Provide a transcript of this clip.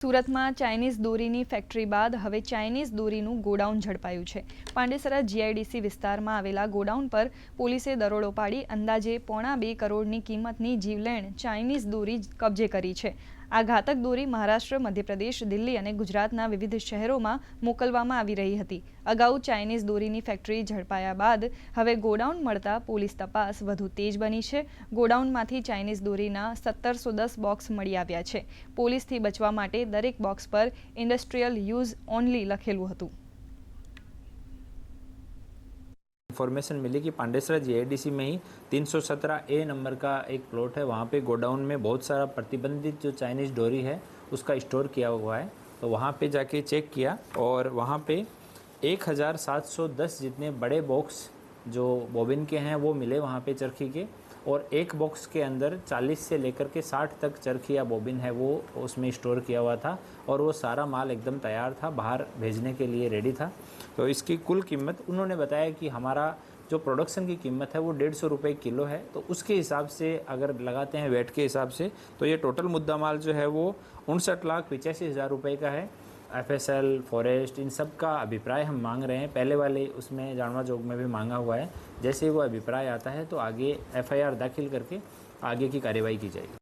સુરતમાં Chinese દોરીની factory બાદ હવે ચાઇનીઝ દોરીનું ગોડાઉન ઝડપાયું છે। પાંડેસરા જીઆઈડીસી વિસ્તારમાં આવેલા ગોડાઉન પર પોલીસે દરોડો પાડી અંદાજે £2.5 કરોડની કિંમતની જીવલેણ ચાઇનીઝ દોરી કબજે કરી છે। આ ઘાતક દોરી મહારાષ્ટ્ર, મધ્યપ્રદેશ, દિલ્હી અને ગુજરાતના વિવિધ શહેરોમાં મોકલવામાં આવી રહી હતી। અગાઉ ચાઇનીઝ દોરીની ફેક્ટરી ઝડપાયા બાદ હવે ગોડાઉન મળતા પોલીસ તપાસ વધુ તેજ બની છે। ગોડાઉનમાંથી ચાઇનીઝ દોરીના 1710 બોક્સ મળી આવ્યા છે। પોલીસથી બચવા માટે દરેક બોક્સ પર ઇન્ડસ્ટ્રીયલ યુઝ ઓનલી લખેલું હતું। इन्फॉर्मेशन मिली कि पांडेसरा जीआईडीसी में ही 317A नंबर का एक प्लॉट है। वहाँ पे गोडाउन में बहुत सारा प्रतिबंधित जो चाइनीज़ डोरी है उसका स्टोर किया हुआ है। तो वहाँ पे जाके चेक किया और वहाँ पे 1710 जितने बड़े बॉक्स जो बॉबिन के हैं वो मिले वहाँ पे चरखी के, और एक बॉक्स के अंदर 40 से लेकर के 60 तक चरखी या बॉबिन है वो उसमें स्टोर किया हुआ था, और वो सारा माल एकदम तैयार था, बाहर भेजने के लिए रेडी था। तो इसकी कुल कीमत उन्होंने बताया कि हमारा जो प्रोडक्शन की कीमत है वो 150 रुपये किलो है। तो उसके हिसाब से अगर लगाते हैं वेट के हिसाब से तो ये टोटल मुद्दा माल जो है वो 59,85,000 रुपये का है। FSL, फॉरेस्ट, इन सब का अभिप्राय हम मांग रहे हैं। पहले वाले उसमें जानवा जोग में भी मांगा हुआ है। जैसे वो अभिप्राय आता है तो आगे FIR दाखिल करके आगे की कार्यवाही की जाएगी।